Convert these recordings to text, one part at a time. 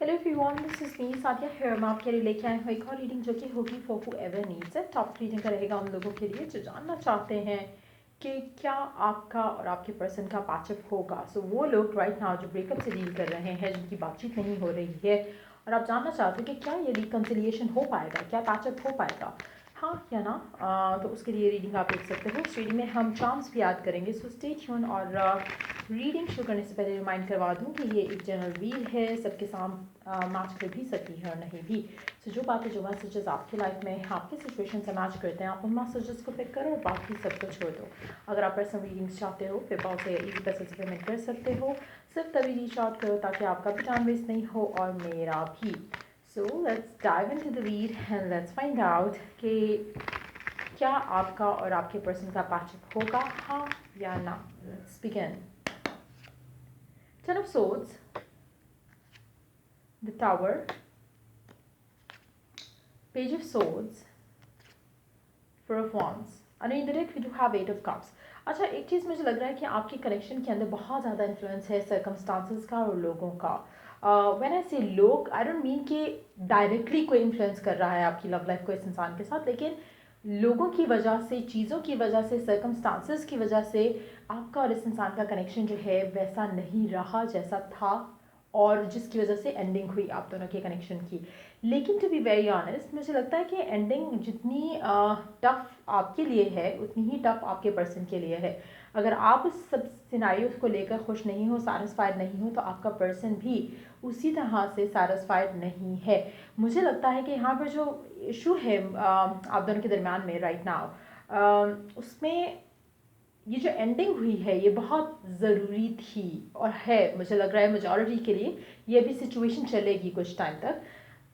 Hello everyone, this is me Sadia here. मैं आपके लिए लेके आए हूँ एक और रीडिंग जो कि होगी for whoever needs it. Top reading का रहेगा उन लोगों के लिए जो जानना चाहते हैं कि क्या आपका और आपके पर्सन का पैचअप होगा। सो वो लोग राइट नाउ जो ब्रेकअप से डील कर रहे हैं, जिनकी बातचीत नहीं हो रही है और आप जानना चाहते हो कि क्या ये रिकन्सिलिएशन हो पाएगा, क्या पैचअप हो पाएगा, हाँ या ना। तो उसके लिए रीडिंग आप देख सकते हो। इस रीडिंग में हम चार्म्स भी याद करेंगे। So stay tune. और रीडिंग शुरू करने से पहले रिमाइंड करवा दूँ कि ये एक जनरल रीड है, सबके साथ मैच कर भी सकती है और नहीं भी। सो जो बातें जो मैसेजेस आपकी लाइफ में आपके सिचुएशन से मैच करते हैं, आप उन मैसेजेस को पिक करो और बाकी सबको छोड़ दो। अगर आप पर्सनल रीडिंग्स चाहते हो पेपल से ईजी पैसे से पेमेंट कर सकते हो। सिर्फ तभी रीच आउट करो ताकि आपका भी टाइम वेस्ट नहीं हो और मेरा भी। So let's dive into the read and let's find out कि क्या आपका और आपके पर्सन का पैचअप होगा, हाँ या ना। Let's begin. Ten of Swords, the Tower, Page of Swords, Four of Wands, and in the deck we do have Eight of Cups. अच्छा, एक चीज़ मुझे लग रहा है कि आपके कनेक्शन के अंदर बहुत ज़्यादा इन्फ्लुएंस है सर्कमस्टांसेस का और लोगों का। व्हेन आई से लोग, आई डोंट मीन कि डायरेक्टली कोई इन्फ्लुएंस कर रहा है आपकी लव लाइफ को इस इंसान के साथ, लेकिन लोगों की वजह से, चीज़ों की वजह से, सर्कमस्टांसेस की वजह से आपका और इस इंसान का कनेक्शन जो है वैसा नहीं रहा जैसा था, और जिसकी वजह से एंडिंग हुई आप दोनों के कनेक्शन की। लेकिन टू बी वेरी ऑनेस्ट, मुझे लगता है कि एंडिंग जितनी टफ आपके लिए है उतनी ही टफ आपके पर्सन के लिए है। अगर आप उस सब सिनारियोस को लेकर खुश नहीं हो, सैटिस्फाइड नहीं हो, तो आपका पर्सन भी उसी तरह से सैटिस्फाइड नहीं है। मुझे लगता है कि यहाँ पर जो इशू है आप दोनों के दरमियान में राइट नाउ, उसमें ये जो एंडिंग हुई है ये बहुत ज़रूरी थी और है। मुझे लग रहा है मेजॉरिटी के लिए ये भी सिचुएशन चलेगी कुछ टाइम तक।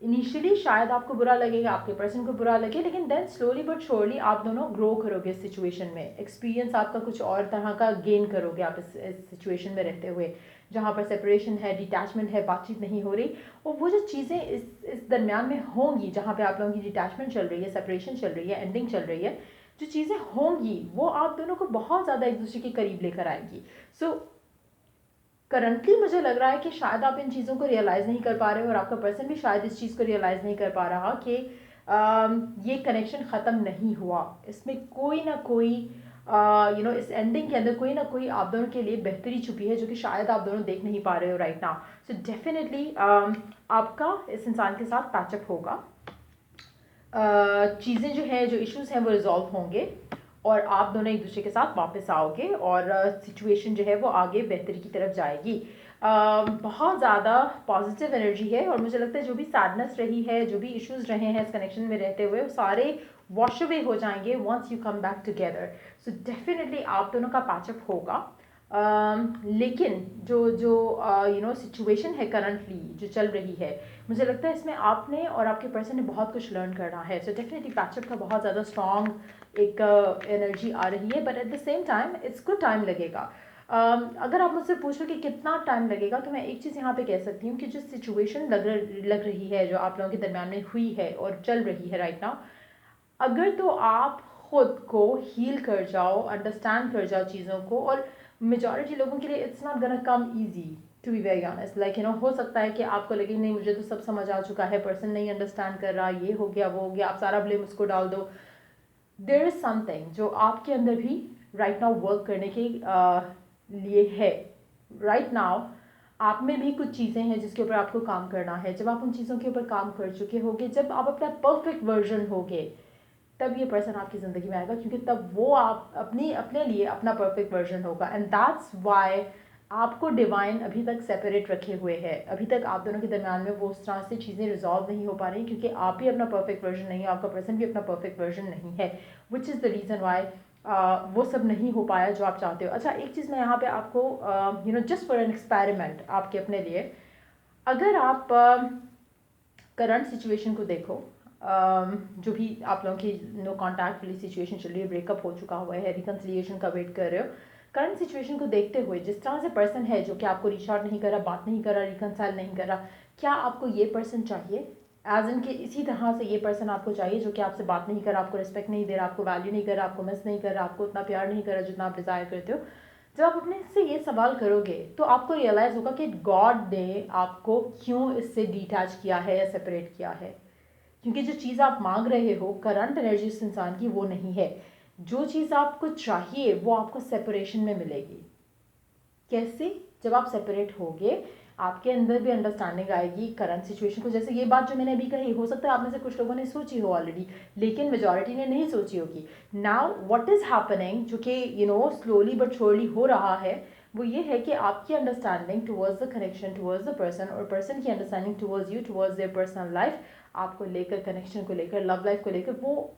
इनिशियली शायद आपको बुरा लगेगा, आपके पर्सन को बुरा लगे, लेकिन देन स्लोली बट श्योरली आप दोनों ग्रो करोगे इस सिचुएशन में। एक्सपीरियंस आपका कुछ और तरह का गेन करोगे आप इस सिचुएशन में रहते हुए, जहाँ पर सेपरेशन है, डिटैचमेंट है, बातचीत नहीं हो रही। और वो जो चीज़ें इस दरमियान में होंगी, जहाँ पे आप लोगों की डिटैचमेंट चल रही है, सेपरेशन चल रही है, एंडिंग चल रही है, जो चीज़ें होंगी वो आप दोनों को बहुत ज़्यादा एक दूसरे के करीब लेकर आएगी। सो करंटली मुझे लग रहा है कि शायद आप इन चीज़ों को रियलाइज़ नहीं कर पा रहे हो और आपका पर्सन भी शायद इस चीज़ को रियलाइज़ नहीं कर पा रहा कि ये कनेक्शन ख़त्म नहीं हुआ। इसमें कोई ना कोई इस एंडिंग के अंदर कोई ना कोई आप दोनों के लिए बेहतरी छुपी है जो कि शायद आप दोनों देख नहीं पा रहे हो राइट नाउ। सो डेफिनेटली आपका इस इंसान के साथ पैचअप होगा। चीज़ें जो है, जो इश्यूज हैं वो रिजॉल्व होंगे और आप दोनों एक दूसरे के साथ वापस आओगे और सिचुएशन जो है वो आगे बेहतरी की तरफ जाएगी। बहुत ज़्यादा पॉजिटिव एनर्जी है और मुझे लगता है जो भी सैडनेस रही है, जो भी इश्यूज रहे हैं इस कनेक्शन में रहते हुए, वो सारे वॉश अवे हो जाएंगे once you come back together. So definitely आप दोनों का पैचअप होगा। लेकिन जो सिचुएशन है करंटली जो चल रही है, मुझे लगता है इसमें आपने और आपके पर्सन ने बहुत कुछ लर्न करना है। सो डेफिनेटली पैचअप का बहुत ज़्यादा स्ट्रॉन्ग एक एनर्जी आ रही है, but at the same time it's कुछ टाइम लगेगा। अगर आप मुझसे पूछो कि कितना टाइम लगेगा, तो मैं एक चीज़ यहाँ पे कह सकती हूँ कि जो सिचुएशन लग रही है, जो आप लोगों के दरमियान में हुई है और चल रही है राइट नाउ, अगर तो आप खुद को हील कर जाओ, अंडरस्टैंड कर जाओ चीज़ों को, और मेजॉरिटी लोगों के लिए it's not gonna come easy to be very honest. Like हो सकता है कि आपको लगे नहीं मुझे तो सब समझ आ चुका है, पर्सन नहीं अंडरस्टैंड कर रहा, ये हो गया वो हो गया, आप सारा ब्लेम उसको डाल दो। देयर इज समथिंग जो आपके अंदर भी राइट नाउ वर्क करने के लिए है। राइट नाउ आप में भी कुछ चीज़ें हैं जिसके ऊपर आपको काम करना है। जब आप उन चीज़ों के ऊपर काम कर चुके होगे, जब आप अपना परफेक्ट वर्जन होगे, तब ये पर्सन आपकी ज़िंदगी में आएगा, क्योंकि तब वो आप अपने लिए अपना परफेक्ट वर्जन होगा। एंड दैट्स वाई आपको डिवाइन अभी तक सेपरेट रखे हुए है। अभी तक आप दोनों के दरमियान में वो उस तरह से चीज़ें रिजॉल्व नहीं हो पा रही, क्योंकि आप भी अपना परफेक्ट वर्जन नहीं हो, आपका पर्सन भी अपना परफेक्ट वर्जन नहीं है, which is the reason why वो सब नहीं हो पाया जो आप चाहते हो। अच्छा, एक चीज़ मैं यहाँ पे आपको जस्ट फॉर एन एक्सपेरिमेंट आपके अपने लिए, अगर आप करंट सिचुएशन को देखो, जो भी आप लोगों की नो कॉन्टैक्ट वाली सिचुएशन चल रही है, ब्रेकअप हो चुका हुआ है, रिकन्सिलिएशन का वेट कर रहे हो, करंट सिचुएशन को देखते हुए जिस तरह से पर्सन है जो कि आपको रीच आउट नहीं कर रहा, बात नहीं कर रहा, रिकन्साइल नहीं कर रहा, क्या आपको ये पर्सन चाहिए? एज इन के इसी तरह से ये पर्सन आपको चाहिए जो कि आपसे बात नहीं कर रहा, आपको रिस्पेक्ट नहीं दे रहा, आपको वैल्यू नहीं कर रहा, आपको मिस नहीं कर रहा, आपको उतना प्यार नहीं कर रहा जितना आप डिज़ायर करते हो? जब आप अपने से ये सवाल करोगे तो आपको रियलाइज़ होगा कि गॉड ने आपको क्यों इससे डिटैच किया है या सेपरेट किया है। क्योंकि जो चीज़ आप मांग रहे हो करंट एनर्जी इस इंसान की वो नहीं है। जो चीज़ आपको चाहिए वो आपको सेपरेशन में मिलेगी। कैसे? जब आप सेपरेट होगे आपके अंदर भी अंडरस्टैंडिंग आएगी करंट सिचुएशन को। जैसे ये बात जो मैंने अभी कही, हो सकता है आप में से कुछ लोगों ने सोची हो ऑलरेडी, लेकिन मेजॉरिटी ने नहीं सोची होगी। नाउ व्हाट इज़ हैपनिंग, जो कि स्लोली बट श्योरली हो रहा है, वो ये है कि आपकी understanding towards the connection towards the person और पर्सन की understanding towards you towards their personal life, आपको लेकर, कनेक्शन को लेकर, लव लाइफ को लेकर, वो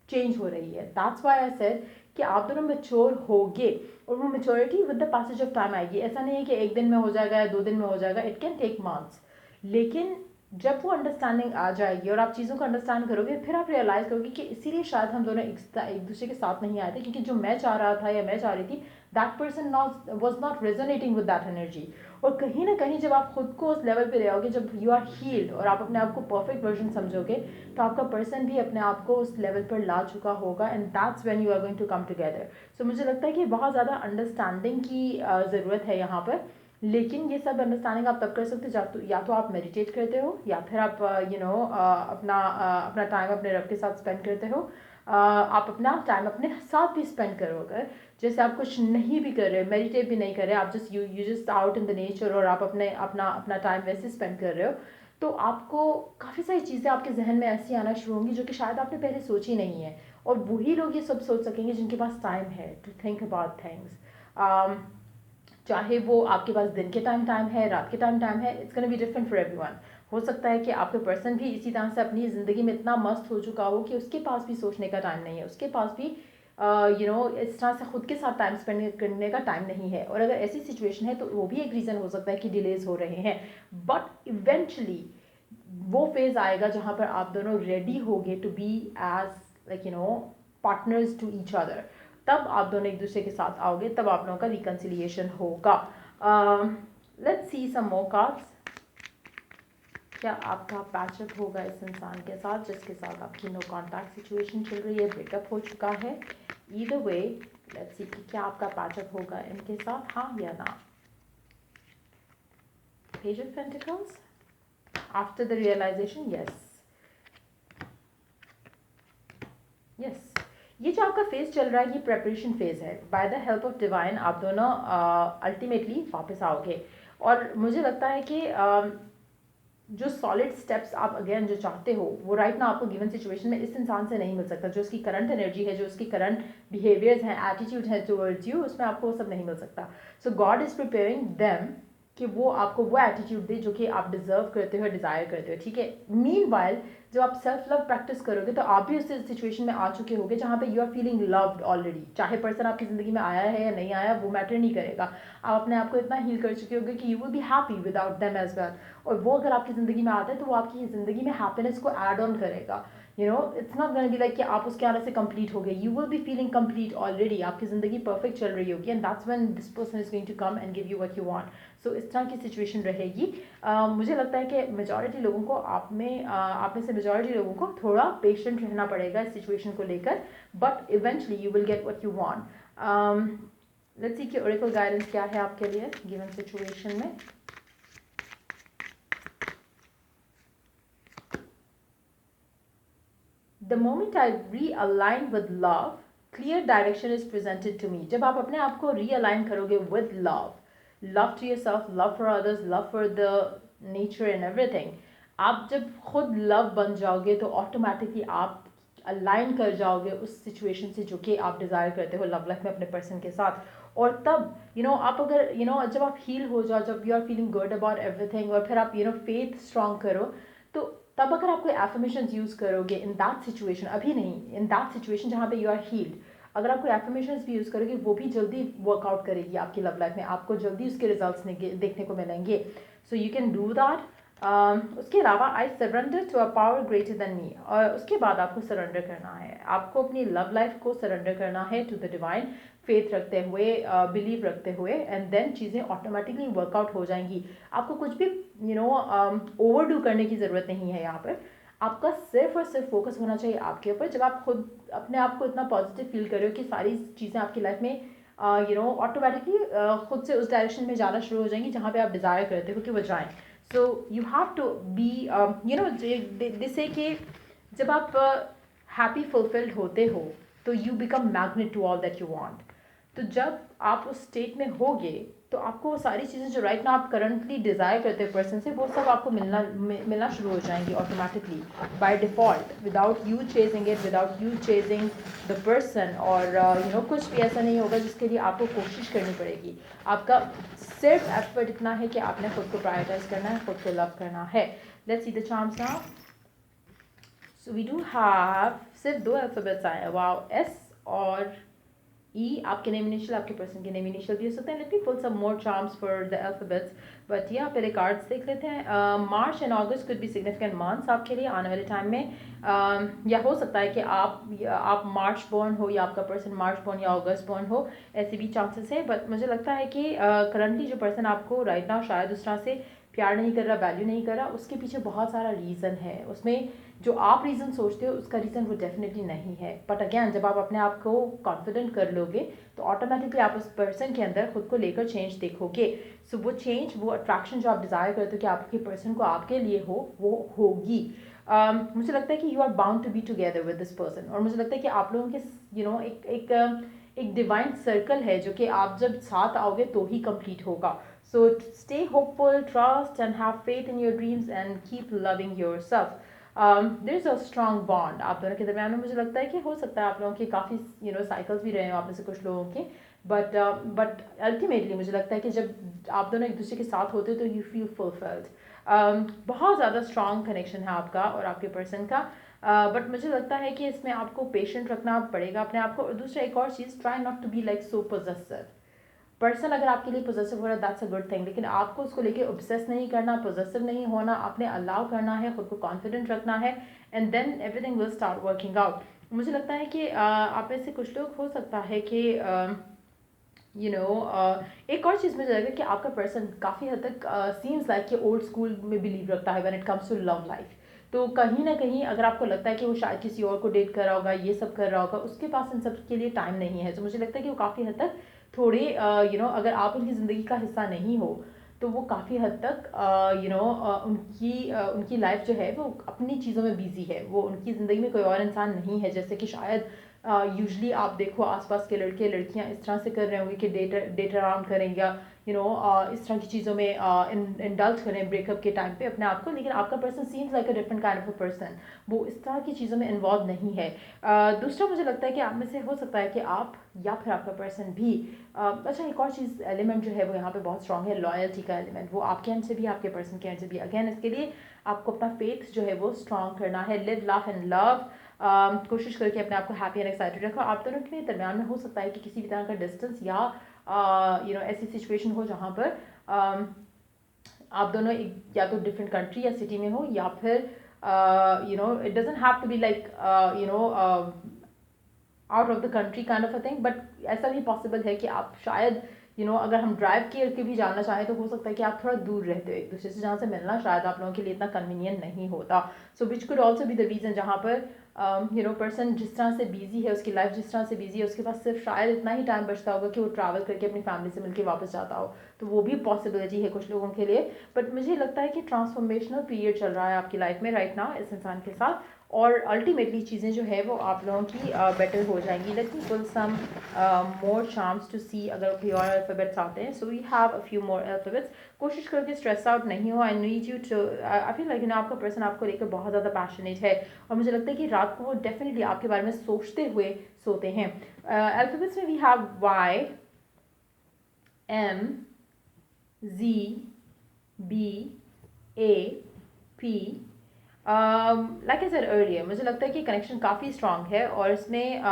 चेंज हो रही है। दैट्स वाई आई सेड कि आप दोनों मेच्योर होगे और वो maturity with the passage of time आएगी। ऐसा नहीं है कि एक दिन में हो जाएगा या 2 दिन में हो जाएगा, इट कैन टेक मंथ्स। लेकिन जब वो अंडरस्टैंडिंग आ जाएगी और आप चीज़ों को अंडरस्टैंड करोगे, फिर आप रियलाइज़ करोगे कि इसीलिए शायद हम दोनों एक दूसरे के साथ नहीं आए थे, क्योंकि जो मैं चाह रहा था या मैं चाह रही थी, that person was not resonating with that energy. और कहीं ना कहीं जब आप खुद को उस लेवल पे ले आओगे, जब यू आर हील्ड और आप अपने आप को परफेक्ट वर्जन समझोगे, तो आपका पर्सन भी अपने आप को उस लेवल पर ला चुका होगा, and that's when you are going to come together. So मुझे लगता है कि बहुत ज़्यादा अंडरस्टैंडिंग की ज़रूरत है यहाँ पर। लेकिन ये सब अंडरस्टैंडिंग आप तब कर सकते हो या तो आप मेडिटेट करते हो, या फिर आप अपना टाइम अपने रब के साथ स्पेंड करते हो। आप अपना टाइम अपने साथ भी स्पेंड करो। अगर जैसे आप कुछ नहीं भी कर रहे, मेडिटेट भी नहीं कर रहे, आप just you just out in the nature और आप अपना टाइम वैसे स्पेंड कर रहे हो, तो आपको काफ़ी सारी चीज़ें आपके जहन में ऐसी आना शुरू होंगी जो कि शायद आपने पहले सोची नहीं है। और वही लोग ये सब सोच सकेंगे जिनके पास टाइम है टू थिंक अबाउट थिंग्स। चाहे वो आपके पास दिन के टाइम है, रात के टाइम है, it's gonna be different for everyone. हो सकता है कि आपके पर्सन भी इसी तरह से अपनी ज़िंदगी में इतना मस्त हो चुका हो कि उसके पास भी सोचने का टाइम नहीं है, उसके पास भी इस तरह से खुद के साथ टाइम स्पेंड करने का टाइम नहीं है। और अगर ऐसी सिचुएशन है तो वो भी एक रीज़न हो सकता है कि डिलेज हो रहे हैं। बट इवेंचुअली वो फेज़ आएगा जहाँ पर आप दोनों रेडी होगे to be as partners to each other. तब आप दोनों एक दूसरे के साथ आओगे, तब आप लोगों का रिकन्सिलिएशन होगा। Let's see some more cards. क्या आपका पैचअप होगा इस इंसान के साथ जिसके साथ आपकी नो कॉन्टैक्ट सिचुएशन चल रही है, ब्रेकअप हो चुका है? ईदर वे लेट्स सी कि क्या आपका पैचअप होगा इनके साथ, हाँ या ना। Page of pentacles, after the realisation, yes yes. ये जो आपका फेज चल रहा है ये प्रेपरेशन फेज है। By the help of divine आप दोनों अल्टीमेटली वापस आओगे। और मुझे लगता है कि जो सॉलिड स्टेप्स आप अगेन जो चाहते हो वो राइट ना आपको गिवन सिचुएशन में इस इंसान से नहीं मिल सकता। जो उसकी करंट एनर्जी है, जो उसकी करंट बिहेवियर्स हैं, एटीट्यूड है टुवर्ड्स यू, उसमें आपको वो सब नहीं मिल सकता। सो गॉड इज प्रिपेयरिंग देम कि वो आपको वो एटीट्यूड दे जो कि आप डिजर्व करते हो, डिज़ायर करते हो, ठीक है। मीनवाइल जब आप सेल्फ लव प्रैक्टिस करोगे तो आप भी उस सिचुएशन में आ चुके होगे जहाँ पे you are feeling loved already. चाहे पर्सन आपकी ज़िंदगी में आया है या नहीं आया वो मैटर नहीं करेगा। आप अपने आप को इतना हील कर चुके होगे कि you will be happy without them as well. और वो अगर आपकी ज़िंदगी में आता है तो वो आपकी ज़िंदगी में हैप्पीनेस को ऐड ऑन करेगा। It's not gonna be like कि आप उसके आने से कंप्लीट हो गए। You will be feeling complete already. आपकी ज़िंदगी परफेक्ट चल रही होगी, and that's when this person is going to come and give you what you want. So इस तरह की सिचुएशन रहेगी। मुझे लगता है कि मेजॉरिटी लोगों को आप में से मेजॉरिटी लोगों को थोड़ा पेशेंट रहना पड़ेगा इस सिचुएशन को लेकर, but eventually you will get what you want. Let's see कि ओरेकल गाइडेंस क्या है आपके लिए गिवन सिचुएशन में। The moment I realign with love, clear direction is presented to me. जब आप अपने आप को realign करोगे with love, love to yourself, love for others, love for the nature and everything, आप जब खुद love बन जाओगे तो automatically आप अलाइन कर जाओगे उस सिचुएशन से जो कि आप डिज़ायर करते हो लव लाइफ में अपने पर्सन के साथ। और तब आप अगर जब आप हील हो जाओ, जब you are feeling good about everything, और फिर आप फेथ स्ट्रॉन्ग करो, तो तब अगर आप कोई एफर्मेशंस यूज़ करोगे इन दैट सिचुएशन, अभी नहीं, इन दैट सिचुएशन जहाँ पे यू आर हील्ड, अगर आप कोई एफर्मेशंस भी यूज़ करोगे वो भी जल्दी वर्कआउट करेगी आपकी लव लाइफ में, आपको जल्दी उसके रिजल्ट्स देखने को मिलेंगे। So you can do that. उसके अलावा I surrender to a power greater than me, और उसके बाद आपको सरेंडर करना है, आपको अपनी लव लाइफ को सरेंडर करना है टू द डिवाइन, फेथ रखते हुए, बिलीव रखते हुए, एंड देन चीज़ें ऑटोमेटिकली वर्कआउट हो जाएंगी। आपको कुछ भी ओवरडू करने की ज़रूरत नहीं है। यहाँ पर आपका सिर्फ और सिर्फ फोकस होना चाहिए आपके ऊपर। जब आप खुद अपने आप को इतना पॉजिटिव फील कर रहे हो कि सारी चीज़ें आपकी लाइफ में ऑटोमेटिकली खुद से उस डायरेक्शन में जाना शुरू हो जाएंगी जहाँ पे आप डिज़ायर करते हो कि वो जाएं. So you have to be जिससे कि जब आप हैप्पी फुलफिल्ड होते हो तो you become magnet to all that you want. तो जब आप उस स्टेट में होगे तो आपको वो सारी चीज़ें जो राइट ना आप करंटली डिज़ायर करते हो पर्सन से वो सब आपको मिलना शुरू हो जाएंगी automatically by default without you chasing it, without you chasing the person. और कुछ भी ऐसा नहीं होगा जिसके लिए आपको कोशिश करनी पड़ेगी. आपका सिर्फ एफर्ट इतना है कि आपने खुद को प्रायोरिटाइज करना है, खुद को लव करना है. Let's see the charms now. So we do have सिर्फ 2 अल्फ़ाबेट्स आए हैं. वाओ, एस और ई. आपके नेम इनिशियल, आपके पर्सन के नेम इनिशियल भी हो सकते हैं. Let me pull some more charms for the alphabets. But yeah पहले कार्ड्स देख लेते हैं. March and August could be significant months आपके लिए आने वाले टाइम में. या हो सकता है कि आप मार्च बॉर्न हो या आपका पर्सन मार्च बॉर्न या अगस्त बॉर्न हो. ऐसे भी चांसेस है. बट मुझे लगता है कि करंटली जो पर्सन आपको राइट नाउ शायद उस तरह से प्यार नहीं कर रहा, वैल्यू नहीं कर रहा, उसके पीछे बहुत सारा रीज़न है. उसमें जो आप रीज़न सोचते हो उसका रीज़न वो डेफिनेटली नहीं है. बट अगैन जब आप अपने आप को कॉन्फिडेंट कर लोगे तो ऑटोमेटिकली आप उस पर्सन के अंदर खुद को लेकर चेंज देखोगे. सो वो चेंज, वो अट्रैक्शन जो आप डिज़ायर करते हो कि आपके पर्सन को आपके लिए हो, वो होगी. मुझे लगता है कि you are bound to be together with this person. और मुझे लगता है कि आप लोगों के एक डिवाइन सर्कल है जो कि आप जब साथ आओगे तो ही कंप्लीट होगा. So stay hopeful, trust and have faith in your dreams and keep loving yourself. There is a strong bond आप दोनों के दरमियान में. मुझे लगता है कि हो सकता है आप लोगों के काफ़ी साइकिल्स भी रहे हो आप में से कुछ लोगों के. बट अल्टीमेटली मुझे लगता है कि जब आप दोनों एक दूसरे के साथ होते हो तो यू फील फुलफिल्ड. बहुत ज़्यादा स्ट्रॉन्ग कनेक्शन है आपका और आपके पर्सन का. बट मुझे लगता है कि इसमें आपको पेशेंट रखना पड़ेगा अपने आप को. और दूसरा एक और चीज़, try not to be like so possessive. Person अगर आपके लिए पोजेसिव हो रहा है दैट्स अ गुड थिंग. लेकिन आपको उसको लेके ऑब्सेस नहीं करना, पोजेसिव नहीं होना. आपने अलाउ करना है, खुद को कॉन्फिडेंट रखना है and then everything will start working out. मुझे लगता है कि आप में से कुछ लोग हो सकता है कि एक और चीज़ मुझे लगा कि आपका पर्सन काफ़ी हद तक सीम्स लाइक कि ओल्ड स्कूल में बिलीव रखता है when it comes to love life. तो कहीं ना कहीं अगर आपको लगता है कि वो शायद किसी और को डेट कर रहा होगा, ये सब कर रहा होगा, उसके पास इन सब के लिए टाइम नहीं है. तो मुझे लगता है कि वो काफ़ी हद तक थोड़े अगर आप उनकी ज़िंदगी का हिस्सा नहीं हो तो वो काफ़ी हद तक उनकी लाइफ जो है वो अपनी चीज़ों में बिजी है. वो उनकी ज़िंदगी में कोई और इंसान नहीं है. जैसे कि शायद यूजली आप देखो आसपास के लड़के लड़कियां इस तरह से कर रहे होंगे कि डेट अराउंड करें या इस तरह की चीज़ों में इंडल्ज करें ब्रेकअप के टाइम पे अपने आप को. लेकिन आपका person seems like a different kind of a person. वो इस तरह की चीज़ों में इन्वॉल्व नहीं है. दूसरा मुझे लगता है कि आप में से हो सकता है कि आप या फिर आपका पर्सन भी अच्छा एक और चीज़ एलिमेंट जो है वो यहाँ पे बहुत स्ट्रांग है, लॉयल्टी का एलिमेंट. वो आपके एंड से भी आपके पर्सन के एंड से भी. अगेन इसके लिए आपको अपना फेथ जो है वो स्ट्रांग करना है. Live laugh and love. कोशिश करके अपने आप को हैप्पी एंड एक्साइटेड रखो. आप दोनों के दरमियान में हो सकता है कि किसी भी तरह का डिस्टेंस या ऐसी सिचुएशन हो जहाँ पर आप दोनों एक या तो डिफरेंट कंट्री या सिटी में हो या फिर it doesn't have to be like out of the country kind of a thing. But ऐसा भी पॉसिबल है कि आप शायद अगर हम ड्राइव करके भी जानना चाहें तो हो सकता है कि आप थोड़ा दूर रहते हो एक दूसरे से, जहाँ से मिलना शायद आप लोगों के लिए इतना कन्वीनियंट नहीं होता. So which could also be the reason जहाँ पर पर्सन जिस तरह से बिजी है, उसकी लाइफ जिस तरह से बिजी है, उसके पास सिर्फ शायद इतना ही टाइम बचता होगा कि वो ट्रैवल करके अपनी फैमिली से मिलकर वापस जाता हो. तो वो भी पॉसिबिलिटी है कुछ लोगों के लिए. बट मुझे लगता है कि ट्रांसफॉर्मेशनल पीरियड चल रहा है आपकी लाइफ में राइट नाउ इस इंसान के साथ. और अल्टीमेटली चीज़ें जो है वो आप लोगों की बेटर हो जाएंगी. Let me pull some more charms to see अगर कोई और अल्फ़ाबेट्स आते हैं. So we have a few more alphabets. कोशिश करके स्ट्रेस आउट नहीं हो. I need you to I feel like आपका पर्सन आपको लेकर बहुत ज़्यादा पैशनेट है और मुझे लगता है कि रात को वो डेफिनेटली आपके बारे में सोचते हुए सोते हैं. अल्फ़ाबेट्स में we have Y, M, G, B, A, P. Like I said earlier मुझे लगता है कि कनेक्शन काफ़ी स्ट्रांग है और इसमें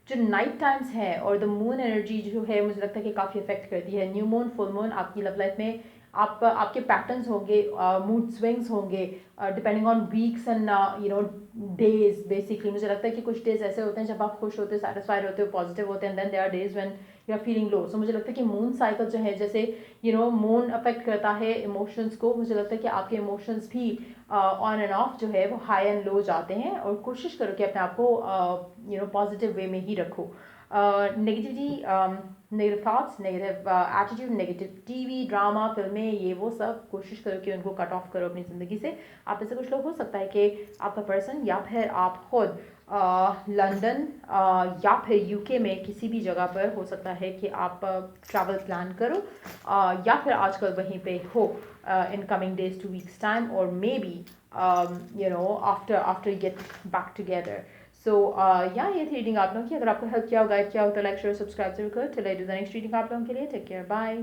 जो नाइट टाइम्स है और द मून एनर्जी जो है मुझे लगता है कि काफ़ी इफेक्ट करती है. न्यू मून, फुल मून आपकी लव लाइफ में आपके पैटर्न्स होंगे, मूड स्विंग्स होंगे depending on weeks and days. Basically मुझे लगता है कि कुछ डेज ऐसे होते हैं जब आप खुश होते हो, सेटिस्फाइड होते हो, पॉजिटिव होते हैं. Then there are days when you are feeling low. So मुझे लगता है कि मून साइकिल जो है जैसे मून अफेक्ट करता है इमोशंस को. मुझे लगता है कि आपके इमोशंस भी ऑन एंड ऑफ जो है वो हाई एंड लो जाते हैं. और कोशिश करो कि अपने आप को पॉजिटिव वे में ही रखो. Negativity negative thoughts, negative attitude, negative TV drama, फिल्में, ये वो सब कोशिश करो कि उनको कट ऑफ करो अपनी ज़िंदगी से। आप में से कुछ लोग हो सकता है कि आपका पर्सन या फिर आप खुद लंदन या फिर यूके में किसी भी जगह पर हो सकता है कि आप ट्रैवल प्लान करो या फिर आजकल वहीं पे हो in coming days 2 weeks time, और maybe after get back together. So yeah ये थी रीडिंग आप लोगों की। अगर आपको हेल्प किया हो, गाइड किया हो, तो लाइक शेयर सब्सक्राइब जरूर करो। Till I do the next reading आप लोगों के लिए टेक केयर, बाय।